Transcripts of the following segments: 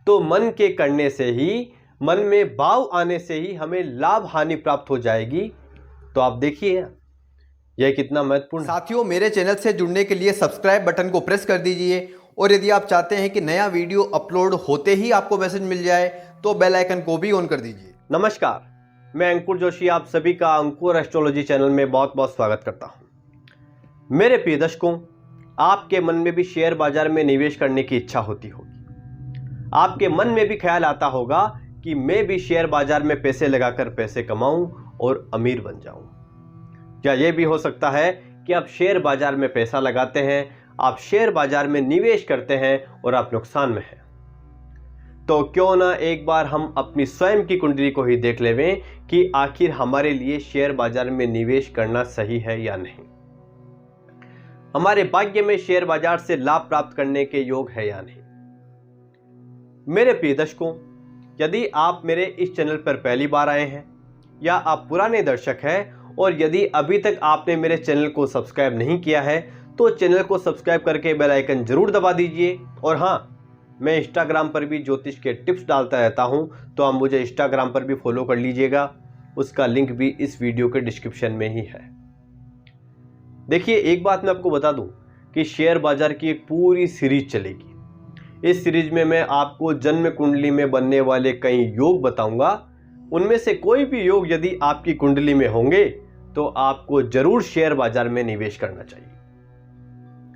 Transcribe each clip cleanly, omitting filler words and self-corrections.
तो मन के करने से ही, मन में भाव आने से ही हमें लाभ हानि प्राप्त हो जाएगी। तो आप देखिए यह कितना महत्वपूर्ण है। साथियों, मेरे चैनल से जुड़ने के लिए सब्सक्राइब बटन को प्रेस कर दीजिए और यदि आप चाहते हैं कि नया वीडियो अपलोड होते ही आपको मैसेज मिल जाए तो बेल आइकन को भी ऑन कर दीजिए। नमस्कार, मैं अंकुर जोशी आप सभी का अंकुर एस्ट्रोलॉजी चैनल में बहुत बहुत स्वागत करता हूं। मेरे प्रिय दर्शकों, आपके मन में भी शेयर बाजार में निवेश करने की इच्छा होती होगी। आपके मन में भी ख्याल आता होगा कि मैं भी शेयर बाजार में पैसे लगाकर पैसे कमाऊं और अमीर बन जाऊं। या यह भी हो सकता है कि आप शेयर बाजार में पैसा लगाते हैं, आप शेयर बाजार में निवेश करते हैं और आप नुकसान में हैं। तो क्यों ना एक बार हम अपनी स्वयं की कुंडली को ही देख लेवें कि आखिर हमारे लिए शेयर बाजार में निवेश करना सही है या नहीं। हमारे भाग्य में शेयर बाजार से लाभ प्राप्त करने के योग है या नहीं। मेरे प्रिय दर्शकों, यदि आप मेरे इस चैनल पर पहली बार आए हैं या आप पुराने दर्शक हैं और यदि अभी तक आपने मेरे चैनल को सब्सक्राइब नहीं किया है तो चैनल को सब्सक्राइब करके बेल आइकन जरूर दबा दीजिए। और हाँ, मैं इंस्टाग्राम पर भी ज्योतिष के टिप्स डालता रहता हूं, तो आप मुझे इंस्टाग्राम पर भी फॉलो कर लीजिएगा। उसका लिंक भी इस वीडियो के डिस्क्रिप्शन में ही है। देखिए, एक बात मैं आपको बता दूं कि शेयर बाजार की एक पूरी सीरीज चलेगी। इस सीरीज में मैं आपको जन्म कुंडली में बनने वाले कई योग बताऊंगा। उनमें से कोई भी योग यदि आपकी कुंडली में होंगे तो आपको जरूर शेयर बाजार में निवेश करना चाहिए।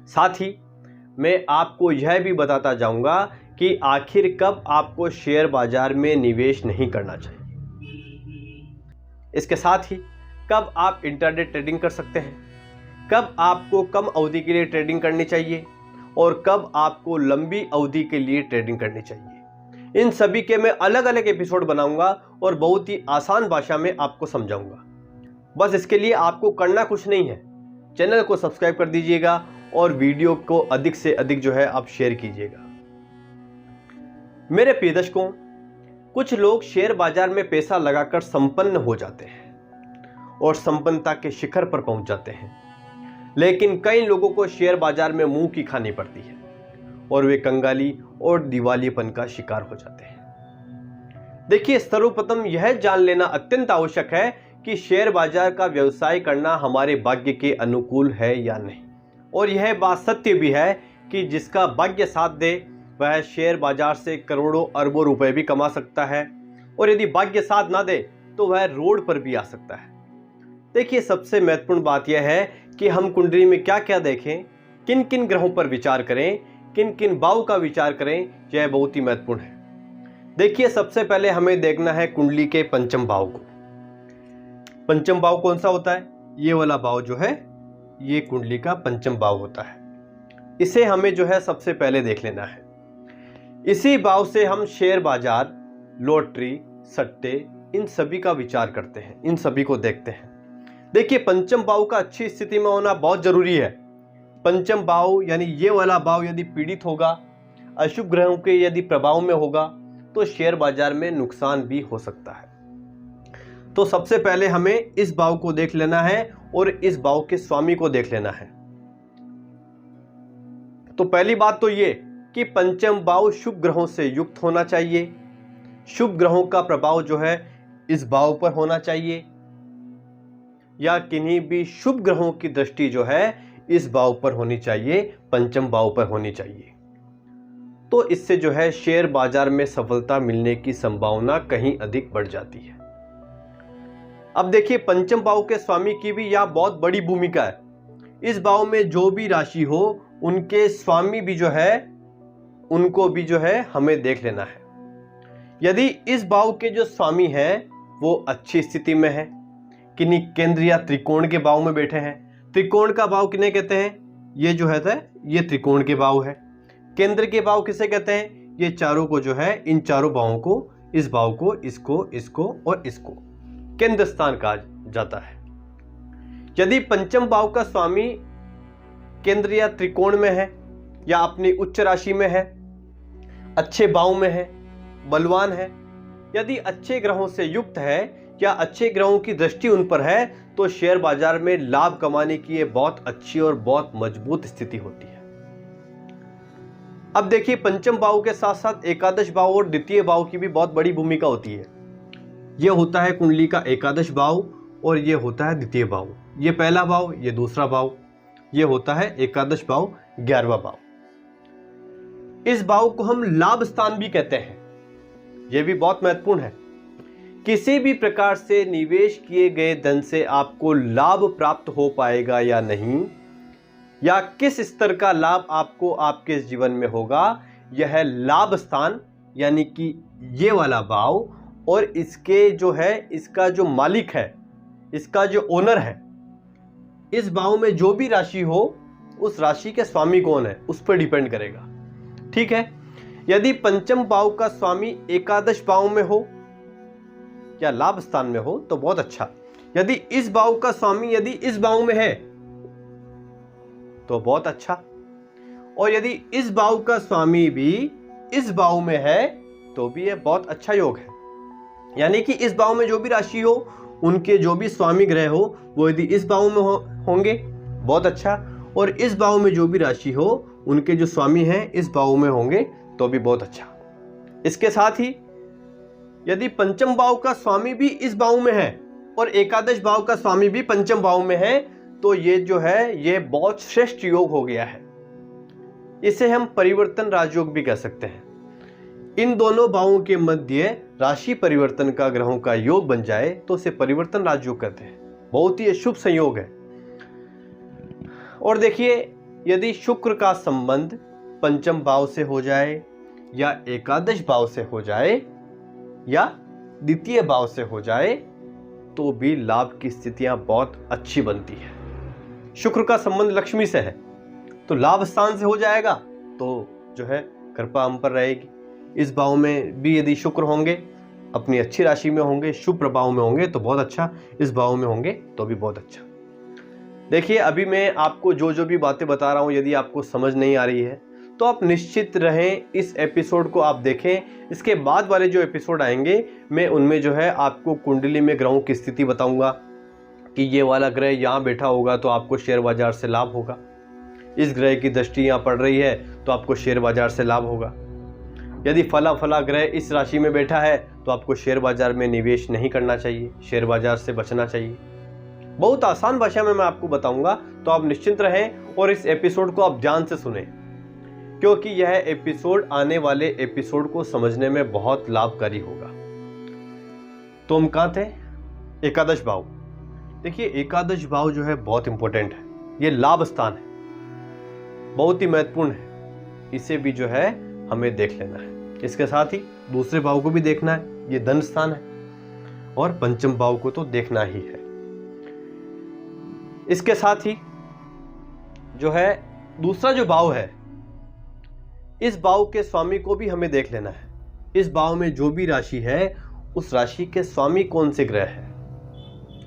साथ ही मैं आपको यह भी बताता जाऊंगा कि आखिर कब आपको शेयर बाजार में निवेश नहीं करना चाहिए। इसके साथ ही कब आप इंट्राडे ट्रेडिंग कर सकते हैं, कब आपको कम अवधि के लिए ट्रेडिंग करनी चाहिए और कब आपको लंबी अवधि के लिए ट्रेडिंग करनी चाहिए। इन सभी के मैं अलग अलग एपिसोड बनाऊंगा और बहुत ही आसान भाषा में आपको समझाऊंगा। बस इसके लिए आपको करना कुछ नहीं है, चैनल को सब्सक्राइब कर दीजिएगा और वीडियो को अधिक से अधिक आप शेयर कीजिएगा। मेरे प्रिय दर्शकों, कुछ लोग शेयर बाजार में पैसा लगाकर संपन्न हो जाते हैं और संपन्नता के शिखर पर पहुंच जाते हैं, लेकिन कई लोगों को शेयर बाजार में मुंह की खानी पड़ती है और वे कंगाली और दिवालियेपन का शिकार हो जाते हैं। देखिए, सर्वप्रथम यह जान लेना अत्यंत आवश्यक है कि शेयर बाजार का व्यवसाय करना हमारे भाग्य के अनुकूल है या नहीं। और यह बात सत्य भी है कि जिसका भाग्य साथ दे वह शेयर बाजार से करोड़ों अरबों रुपए भी कमा सकता है, और यदि भाग्य साथ ना दे तो वह रोड पर भी आ सकता है। देखिए, सबसे महत्वपूर्ण बात यह है कि हम कुंडली में क्या क्या देखें, किन किन ग्रहों पर विचार करें, किन किन भाव का विचार करें, यह बहुत ही महत्वपूर्ण है। देखिए, सबसे पहले हमें देखना है कुंडली के पंचम भाव को। पंचम भाव कौन सा होता है? ये वाला भाव जो है ये कुंडली का पंचम भाव होता है। इसे हमें सबसे पहले देख लेना है। इसी भाव से हम शेयर बाजार, लॉटरी, सट्टे, इन सभी का विचार करते हैं, इन सभी को देखते हैं। देखिए, पंचम भाव का अच्छी स्थिति में होना बहुत जरूरी है। पंचम भाव यानी ये वाला भाव यदि पीड़ित होगा, अशुभ ग्रहों के यदि प्रभाव में होगा तो शेयर बाजार में नुकसान भी हो सकता है। तो सबसे पहले हमें इस भाव को देख लेना है और इस भाव के स्वामी को देख लेना है। तो पहली बात तो ये कि पंचम भाव शुभ ग्रहों से युक्त होना चाहिए। शुभ ग्रहों का प्रभाव इस भाव पर होना चाहिए, या किन्हीं भी शुभ ग्रहों की दृष्टि इस भाव पर होनी चाहिए, पंचम भाव पर होनी चाहिए। तो इससे शेयर बाजार में सफलता मिलने की संभावना कहीं अधिक बढ़ जाती है। अब देखिए, पंचम भाव के स्वामी की भी यह बहुत बड़ी भूमिका है। इस भाव में जो भी राशि हो उनके स्वामी भी उनको भी हमें देख लेना है। यदि इस भाव के जो स्वामी हैं वो अच्छी स्थिति में है, किन्हीं केंद्र या त्रिकोण के भाव में बैठे हैं। त्रिकोण का भाव किन्हें कहते हैं? ये ये त्रिकोण के भाव है। केंद्र के भाव किसे कहते हैं? ये चारों को इन चारों भावों को, इस भाव को, इसको, इसको और इसको केंद्र स्थान कहा जाता है। यदि पंचम भाव का स्वामी केंद्र या त्रिकोण में है या अपनी उच्च राशि में है, अच्छे भाव में है, बलवान है, यदि अच्छे ग्रहों से युक्त है या अच्छे ग्रहों की दृष्टि उन पर है, तो शेयर बाजार में लाभ कमाने की ये बहुत अच्छी और बहुत मजबूत स्थिति होती है। अब देखिए, पंचम भाव के साथ साथ एकादश भाव और द्वितीय भाव की भी बहुत बड़ी भूमिका होती है। यह होता है कुंडली का एकादश भाव और यह होता है द्वितीय भाव। ये पहला भाव, ये दूसरा भाव, यह होता है एकादश भाव, 11वां भाव। इस भाव को हम लाभ स्थान भी कहते हैं। यह भी बहुत महत्वपूर्ण है। किसी भी प्रकार से निवेश किए गए धन से आपको लाभ प्राप्त हो पाएगा या नहीं, या किस स्तर का लाभ आपको आपके जीवन में होगा, यह है लाभ स्थान, यानी कि ये वाला भाव। और इसके जो है, इसका जो मालिक है, इसका जो ओनर है, इस भाव में जो भी राशि हो, उस राशि के स्वामी कौन है उस पर डिपेंड करेगा। ठीक है। यदि पंचम भाव का स्वामी एकादश भाव में हो या लाभ स्थान में हो तो बहुत अच्छा। यदि इस भाव का स्वामी यदि इस भाव में है तो बहुत अच्छा। और यदि इस भाव का स्वामी भी इस भाव में है तो भी यह बहुत अच्छा योग है। यानी कि इस भाव में जो भी राशि हो, उनके जो भी स्वामी ग्रह हो, वो यदि इस भाव में होंगे बहुत अच्छा, और इस भाव में जो भी राशि हो, उनके जो स्वामी हैं इस भाव में होंगे तो भी बहुत अच्छा। इसके साथ ही यदि पंचम भाव का स्वामी भी इस भाव में है और एकादश भाव का स्वामी भी पंचम भाव में है तो ये जो है ये बहुत श्रेष्ठ योग हो गया है। इसे हम परिवर्तन राजयोग भी कह सकते हैं। इन दोनों भावों के मध्य राशि परिवर्तन का ग्रहों का योग बन जाए तो उसे परिवर्तन राजयोग कहते हैं। बहुत ही शुभ संयोग है। और देखिए, यदि शुक्र का संबंध पंचम भाव से हो जाए या एकादश भाव से हो जाए या द्वितीय भाव से हो जाए तो भी लाभ की स्थितियां बहुत अच्छी बनती है। शुक्र का संबंध लक्ष्मी से है तो लाभ स्थान से हो जाएगा तो जो है कृपा हम पर रहेगी। इस भाव में भी यदि शुक्र होंगे, अपनी अच्छी राशि में होंगे, शुभ प्रभाव में होंगे तो बहुत अच्छा। इस भाव में होंगे तो भी बहुत अच्छा। देखिए, अभी मैं आपको जो भी बातें बता रहा हूं, यदि आपको समझ नहीं आ रही है तो आप निश्चित रहें, इस एपिसोड को आप देखें। इसके बाद वाले जो एपिसोड आएंगे मैं उनमें जो है आपको कुंडली में ग्रहों की स्थिति बताऊंगा कि ये वाला ग्रह यहाँ बैठा होगा तो आपको शेयर बाजार से लाभ होगा, इस ग्रह की दृष्टि यहाँ पड़ रही है तो आपको शेयर बाजार से लाभ होगा, यदि फला ग्रह इस राशि में बैठा है तो आपको शेयर बाजार में निवेश नहीं करना चाहिए, शेयर बाजार से बचना चाहिए। बहुत आसान भाषा में मैं आपको बताऊंगा, तो आप निश्चिंत रहें और इस एपिसोड को आप ध्यान से सुने, क्योंकि यह एपिसोड आने वाले एपिसोड को समझने में बहुत लाभकारी होगा। तो हम कहाँ थे? एकादश भाव। देखिए, एकादश भाव जो है बहुत इंपॉर्टेंट है, ये लाभ स्थान है, बहुत ही महत्वपूर्ण है। इसे भी जो है हमें देख लेना है। इसके साथ ही दूसरे भाव को भी देखना है, ये धन स्थान है, और पंचम भाव को तो देखना ही है। इसके साथ ही जो है दूसरा जो भाव है, इस भाव के स्वामी को भी हमें देख लेना है। इस भाव में जो भी राशि है, उस राशि के स्वामी कौन से ग्रह हैं,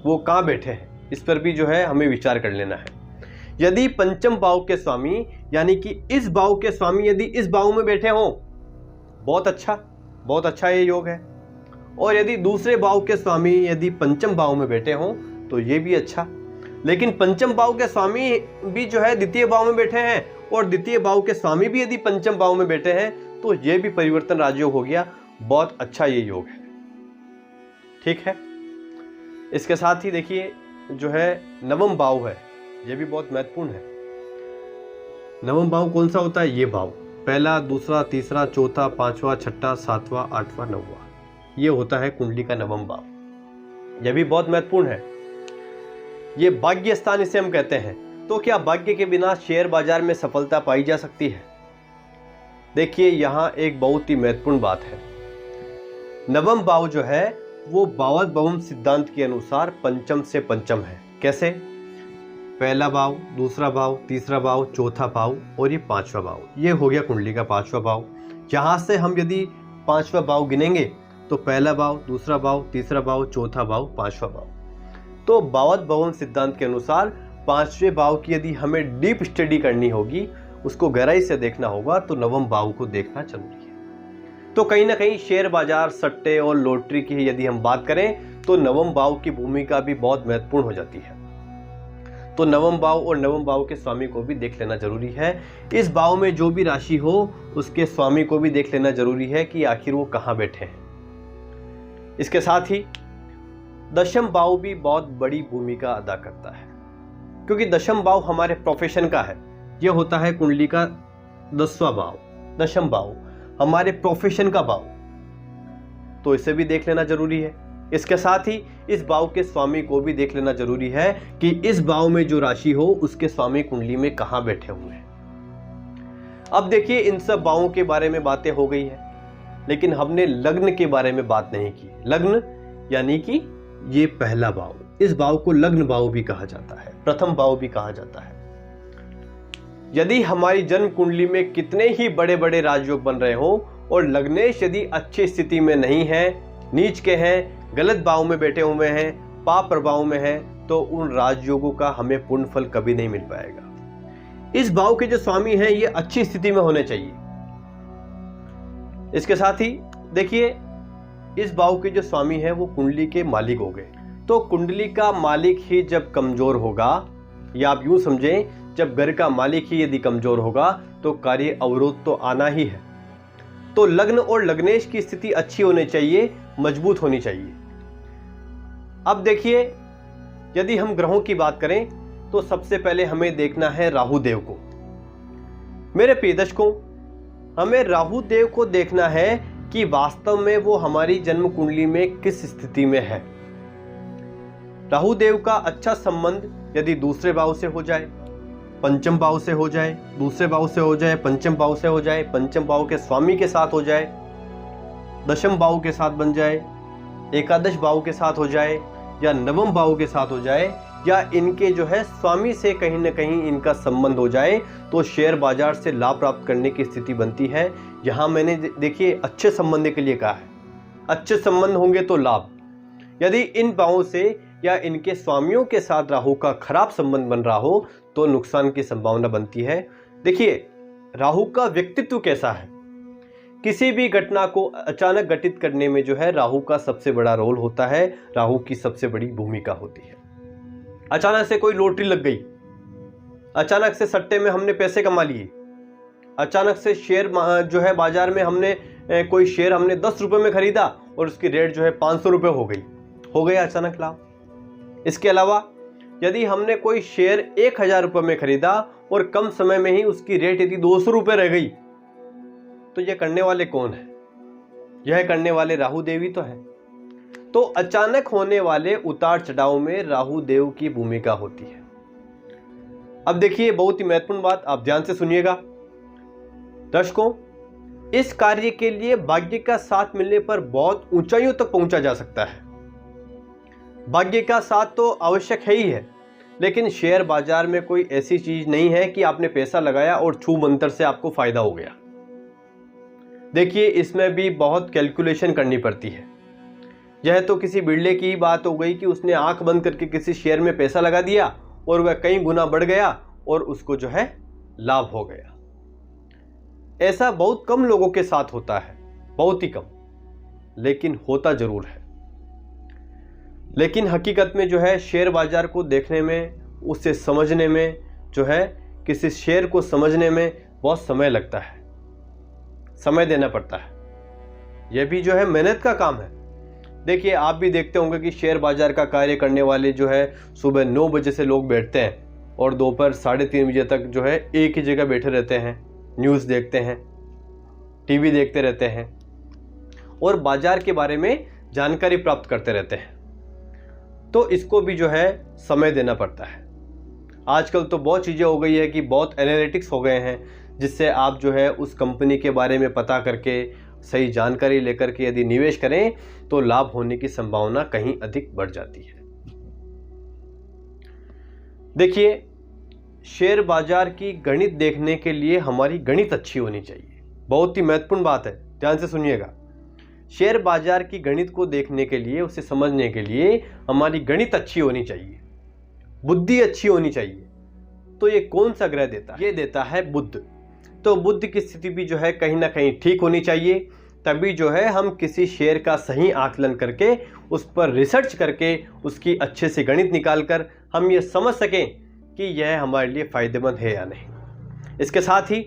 वो कहाँ बैठे हैं, इस पर भी जो है हमें विचार कर लेना है। यदि पंचम भाव के स्वामी यानी कि इस भाव के स्वामी यदि इस भाव में बैठे हों, बहुत अच्छा ये योग है। और यदि दूसरे भाव के स्वामी यदि पंचम भाव में बैठे हों तो ये भी अच्छा। लेकिन पंचम भाव के स्वामी भी जो है द्वितीय भाव में बैठे हैं और द्वितीय भाव के स्वामी भी यदि पंचम भाव में बैठे हैं तो ये भी परिवर्तन राजयोग हो गया। बहुत अच्छा ये योग है। ठीक है। इसके साथ ही देखिए जो है नवम भाव है, ये भी बहुत महत्वपूर्ण है। नवम भाव कौन सा होता है? ये भाव पहला, दूसरा, तीसरा, चौथा, पांचवा, छठा, सातवां, आठवां, नौवां, ये होता है कुंडली का नवम भाव। यह भी बहुत महत्वपूर्ण है। ये भाग्य स्थान इसे हम कहते हैं। तो क्या भाग्य के बिना शेयर बाजार में सफलता पाई जा सकती है? देखिए, यहां एक बहुत ही महत्वपूर्ण बात है। नवम भाव जो है वो भावात भवम सिद्धांत के अनुसार पंचम से पंचम है। कैसे? पहला भाव, दूसरा भाव, तीसरा भाव, चौथा भाव और ये पांचवा भाव, ये हो गया कुंडली का पांचवा भाव। यहां से हम यदि पांचवा भाव गिनेंगे तो पहला भाव, दूसरा भाव, तीसरा भाव, चौथा भाव, पांचवा भाव। तो भावात भवन सिद्धांत के अनुसार पांचवें भाव की यदि हमें डीप स्टडी करनी होगी, उसको गहराई से देखना होगा, तो नवम भाव को देखना जरूरी है। तो कहीं ना कहीं शेयर बाजार, सट्टे और लॉटरी की यदि हम बात करें तो नवम भाव की भूमिका भी बहुत महत्वपूर्ण हो जाती है। तो नवम भाव और नवम भाव के स्वामी को भी देख लेना जरूरी है। इस भाव में जो भी राशि हो उसके स्वामी को भी देख लेना जरूरी है कि आखिर वो कहाँ बैठे हैं। इसके साथ ही दशम भाव भी बहुत बड़ी भूमिका अदा करता है, क्योंकि दशम भाव हमारे प्रोफेशन का है। यह होता है कुंडली का 10वां भाव। दशम भाव हमारे प्रोफेशन का भाव, तो इसे भी देख लेना जरूरी है। इसके साथ ही इस भाव के स्वामी को भी देख लेना जरूरी है कि इस भाव में जो राशि हो उसके स्वामी कुंडली में कहां बैठे हुए हैं। अब देखिए, इन सब भावों के बारे में बातें हो गई है, लेकिन हमने लग्न के बारे में बात नहीं की। लग्न यानी कि ये पहला भाव, इस भाव को लग्न भाव भी कहा जाता है, प्रथम भाव भी कहा जाता है। यदि हमारी जन्म कुंडली में कितने ही बड़े बड़े राजयोग बन रहे हो और लग्नेश यदि अच्छी स्थिति में नहीं है, नीच के हैं, गलत भाव में बैठे हुए हैं, पाप प्रभाव में हैं, तो उन राजयोगों का हमें पूर्ण फल कभी नहीं मिल पाएगा। इस भाव के जो स्वामी हैं ये अच्छी स्थिति में होने चाहिए। इसके साथ ही देखिए, इस भाव के जो स्वामी हैं वो कुंडली के मालिक हो गए। तो कुंडली का मालिक ही जब कमजोर होगा, या आप यूं समझें जब घर का मालिक ही यदि कमजोर होगा तो कार्य अवरोध तो आना ही है। तो लग्न और लग्नेश की स्थिति अच्छी होनी चाहिए, मजबूत होनी चाहिए। अब देखिए, यदि हम ग्रहों की बात करें तो सबसे पहले हमें देखना है राहु देव को। मेरे प्रिय दर्शकों, हमें राहु देव को देखना है कि वास्तव में वो हमारी जन्म कुंडली में किस स्थिति में है। राहु देव का अच्छा संबंध यदि दूसरे भाव से हो जाए, पंचम भाव से हो जाए, दूसरे भाव से हो जाए, पंचम भाव से हो जाए, पंचम भाव के स्वामी के साथ हो जाए, दशम भाव के साथ बन जाए, एकादश भाव के साथ हो जाए, या नवम भाव के साथ हो जाए, या इनके जो है स्वामी से कहीं ना कहीं इनका संबंध हो जाए, तो शेयर बाजार से लाभ प्राप्त करने की स्थिति बनती है। यहाँ मैंने देखिए अच्छे संबंध के लिए कहा है, अच्छे संबंध होंगे तो लाभ। यदि इन भावों से या इनके स्वामियों के साथ राहु का खराब संबंध बन रहा हो तो नुकसान की संभावना बनती है। देखिए, राहु का व्यक्तित्व कैसा है, किसी भी घटना को अचानक घटित करने में जो है राहु का सबसे बड़ा रोल होता है, राहु की सबसे बड़ी भूमिका होती है। अचानक से कोई लॉटरी लग गई, अचानक से सट्टे में हमने पैसे कमा लिए, अचानक से शेयर जो है बाजार में हमने कोई शेयर हमने 10 रुपए में खरीदा और उसकी रेट जो है 500 रुपए हो गया अचानक लाभ। इसके अलावा यदि हमने कोई शेयर 1000 रुपए में खरीदा और कम समय में ही उसकी रेट यदि 200 रुपए रह गई, तो यह करने वाले कौन है? यह करने वाले राहु देवी तो है। तो अचानक होने वाले उतार चढ़ाव में राहु देव की भूमिका होती है। अब देखिए, बहुत ही महत्वपूर्ण बात, आप ध्यान से सुनिएगा दर्शकों। इस कार्य के लिए भाग्य का साथ मिलने पर बहुत ऊंचाइयों तक पहुंचा जा सकता है। भाग्य का साथ तो आवश्यक है ही है, लेकिन शेयर बाजार में कोई ऐसी चीज नहीं है कि आपने पैसा लगाया और छू मंतर से आपको फायदा हो गया। देखिए, इसमें भी बहुत कैलकुलेशन करनी पड़ती है। यह तो किसी बिल्डे की ही बात हो गई कि उसने आंख बंद करके किसी शेयर में पैसा लगा दिया और वह कई गुना बढ़ गया और उसको जो है लाभ हो गया। ऐसा बहुत कम लोगों के साथ होता है, बहुत ही कम, लेकिन होता जरूर है। लेकिन हकीकत में जो है शेयर बाजार को देखने में, उसे समझने में जो है, किसी शेयर को समझने में बहुत समय लगता है, समय देना पड़ता है। यह भी जो है मेहनत का काम है। देखिए, आप भी देखते होंगे कि शेयर बाजार का कार्य करने वाले जो है सुबह 9 बजे से लोग बैठते हैं और दोपहर 3:30 बजे तक जो है एक ही जगह बैठे रहते हैं, न्यूज़ देखते हैं, टीवी देखते रहते हैं और बाजार के बारे में जानकारी प्राप्त करते रहते हैं। तो इसको भी जो है समय देना पड़ता है। आजकल तो बहुत चीज़ें हो गई है कि बहुत एनालिटिक्स हो गए हैं, जिससे आप जो है उस कंपनी के बारे में पता करके सही जानकारी लेकर के यदि निवेश करें तो लाभ होने की संभावना कहीं अधिक बढ़ जाती है। देखिए, शेयर बाजार की गणित देखने के लिए हमारी गणित अच्छी होनी चाहिए। बहुत ही महत्वपूर्ण बात है, ध्यान से सुनिएगा। शेयर बाजार की गणित को देखने के लिए, उसे समझने के लिए हमारी गणित अच्छी होनी चाहिए, बुद्धि अच्छी होनी चाहिए। तो ये कौन सा ग्रह देता है? ये देता है बुध। तो बुध की स्थिति भी जो है कहीं ना कहीं ठीक होनी चाहिए, तभी जो है हम किसी शेयर का सही आकलन करके, उस पर रिसर्च करके, उसकी अच्छे से गणित निकाल कर हम ये समझ सकें कि यह हमारे लिए फ़ायदेमंद है या नहीं। इसके साथ ही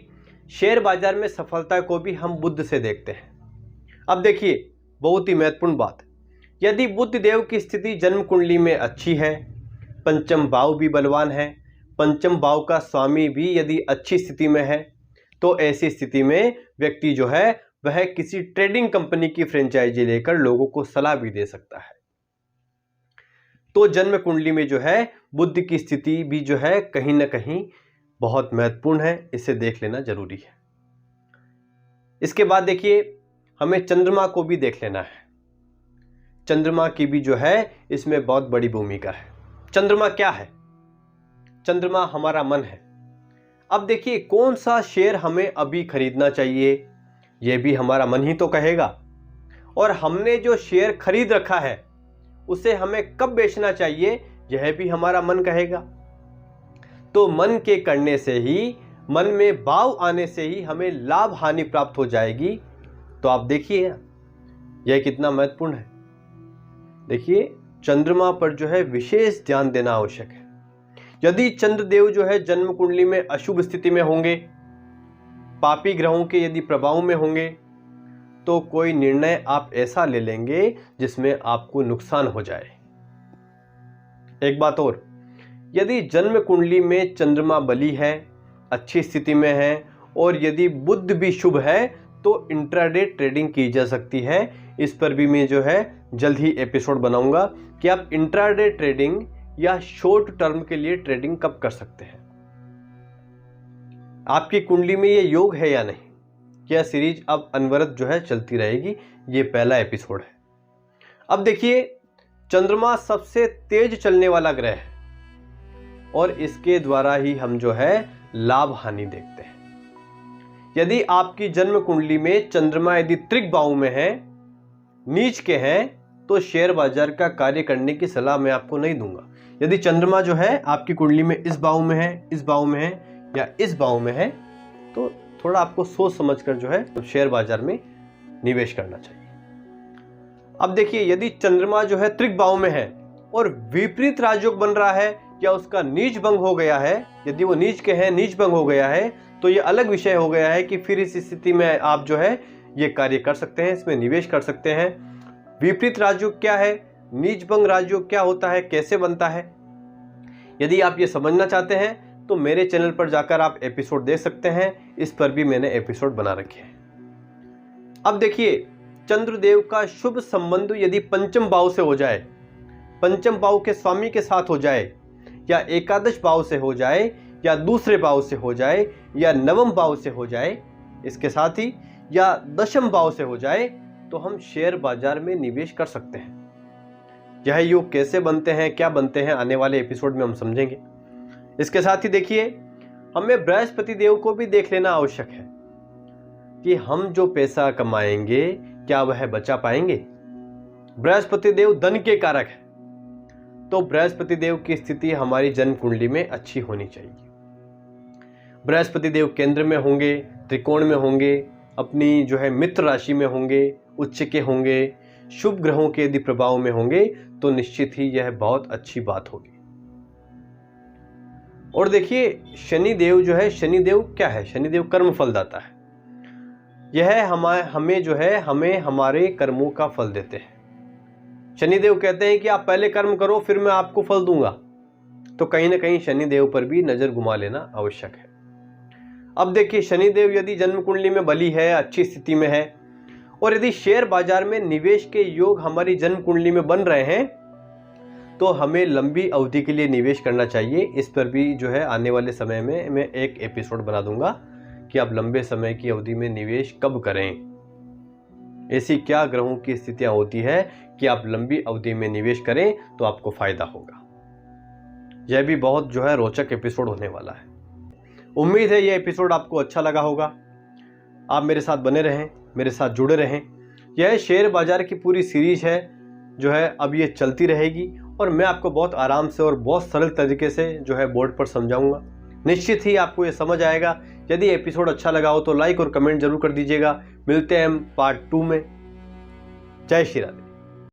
शेयर बाजार में सफलता को भी हम बुध से देखते हैं। अब देखिए, बहुत ही महत्वपूर्ण बात, यदि बुध देव की स्थिति जन्म कुंडली में अच्छी है, पंचम भाव भी बलवान है, पंचम भाव का स्वामी भी यदि अच्छी स्थिति में है, तो ऐसी स्थिति में व्यक्ति जो है वह किसी ट्रेडिंग कंपनी की फ्रेंचाइजी लेकर लोगों को सलाह भी दे सकता है। तो जन्म कुंडली में जो है बुध की स्थिति भी जो है कहीं ना कहीं बहुत महत्वपूर्ण है, इसे देख लेना जरूरी है। इसके बाद देखिए, हमें चंद्रमा को भी देख लेना है। चंद्रमा की भी जो है इसमें बहुत बड़ी भूमिका है। चंद्रमा क्या है? चंद्रमा हमारा मन है। अब देखिए, कौन सा शेयर हमें अभी खरीदना चाहिए, यह भी हमारा मन ही तो कहेगा। और हमने जो शेयर खरीद रखा है उसे हमें कब बेचना चाहिए, यह भी हमारा मन कहेगा। तो मन के करने से ही, मन में भाव आने से ही हमें लाभ हानि प्राप्त हो जाएगी। तो आप देखिए यह कितना महत्वपूर्ण है। देखिए, चंद्रमा पर जो है विशेष ध्यान देना आवश्यक है। यदि चंद्रदेव जो है जन्म कुंडली में अशुभ स्थिति में होंगे, पापी ग्रहों के यदि प्रभाव में होंगे, तो कोई निर्णय आप ऐसा ले लेंगे जिसमें आपको नुकसान हो जाए। एक बात और, यदि जन्म कुंडली में चंद्रमा बली है, अच्छी स्थिति में है, और यदि बुध भी शुभ है, तो इंट्राडे ट्रेडिंग की जा सकती है। इस पर भी मैं जो है जल्द ही एपिसोड बनाऊंगा कि आप इंट्राडे ट्रेडिंग या शॉर्ट टर्म के लिए ट्रेडिंग कब कर सकते हैं। आपकी कुंडली में ये योग है या नहीं, यह सीरीज अब अनवरत जो है चलती रहेगी। ये पहला एपिसोड है। अब देखिए, चंद्रमा सबसे तेज चलने वाला ग्रह है और इसके द्वारा ही हम जो है लाभ हानि देखते हैं। यदि आपकी जन्म कुंडली में चंद्रमा यदि त्रिक भाव में है, नीच के हैं, तो शेयर बाजार का कार्य करने की सलाह मैं आपको नहीं दूंगा। यदि चंद्रमा जो है आपकी कुंडली में इस भाव में है, इस भाव में है या इस भाव में है, तो थोड़ा आपको सोच समझकर जो है शेयर बाजार में निवेश करना चाहिए। अब देखिए, यदि चंद्रमा जो है त्रिक भाव में है और विपरीत राजयोग बन रहा है या उसका नीच भंग हो गया है, यदि वो नीच के हैं, नीच भंग हो गया है, तो ये अलग विषय हो गया है कि फिर इस स्थिति में आप जो है ये कार्य कर सकते हैं, इसमें निवेश कर सकते हैं। विपरीत राजयोग क्या है, नीच भंग राजयोग क्या होता है, कैसे बनता है, यदि आप ये समझना चाहते हैं तो मेरे चैनल पर जाकर आप एपिसोड देख सकते हैं। इस पर भी मैंने एपिसोड बना रखे हैं। अब देखिए, चंद्रदेव का शुभ संबंध यदि पंचम भाव से हो जाए, पंचम भाव के स्वामी के साथ हो जाए, या एकादश भाव से हो जाए, या दूसरे भाव से हो जाए, या नवम भाव से हो जाए, इसके साथ ही या दशम भाव से हो जाए, तो हम शेयर बाजार में निवेश कर सकते हैं। यह योग कैसे बनते हैं, क्या बनते हैं, आने वाले एपिसोड में हम समझेंगे। इसके साथ ही देखिए, हमें बृहस्पति देव को भी देख लेना आवश्यक है कि हम जो पैसा कमाएंगे क्या वह बचा पाएंगे। बृहस्पति देव धन के कारक है, तो बृहस्पति देव की स्थिति हमारी जन्म कुंडली में अच्छी होनी चाहिए। बृहस्पति देव केंद्र में होंगे, त्रिकोण में होंगे, अपनी जो है मित्र राशि में होंगे, उच्च के होंगे, शुभ ग्रहों के यदि प्रभाव में होंगे, तो निश्चित ही यह बहुत अच्छी बात होगी। और देखिए, शनि देव जो है, शनि देव क्या है, शनि देव कर्म फल दाता है। यह हमें जो है हमें हमारे कर्मों का फल देते हैं। शनिदेव कहते हैं कि आप पहले कर्म करो फिर मैं आपको फल दूंगा। तो कहीं ना कहीं शनिदेव पर भी नजर घुमा लेना आवश्यक है। अब देखिए, शनिदेव यदि जन्म कुंडली में बली है, अच्छी स्थिति में है, और यदि शेयर बाजार में निवेश के योग हमारी जन्म कुंडली में बन रहे हैं, तो हमें लंबी अवधि के लिए निवेश करना चाहिए। इस पर भी जो है आने वाले समय में मैं एक एपिसोड बना दूंगा कि आप लंबे समय की अवधि में निवेश कब करें। ऐसी क्या ग्रहों की स्थितियां होती है कि आप लंबी अवधि में निवेश करें तो आपको फायदा होगा। यह भी बहुत जो है रोचक एपिसोड होने वाला है। उम्मीद है यह एपिसोड आपको अच्छा लगा होगा। आप मेरे साथ बने रहें, मेरे साथ जुड़े रहें। यह शेयर बाजार की पूरी सीरीज है जो है अब ये चलती रहेगी, और मैं आपको बहुत आराम से और बहुत सरल तरीके से जो है बोर्ड पर समझाऊंगा। निश्चित ही आपको ये समझ आएगा। यदि एपिसोड अच्छा लगा हो तो लाइक और कमेंट जरूर कर दीजिएगा। मिलते हैं हम पार्ट 2 में। जय श्री राधे।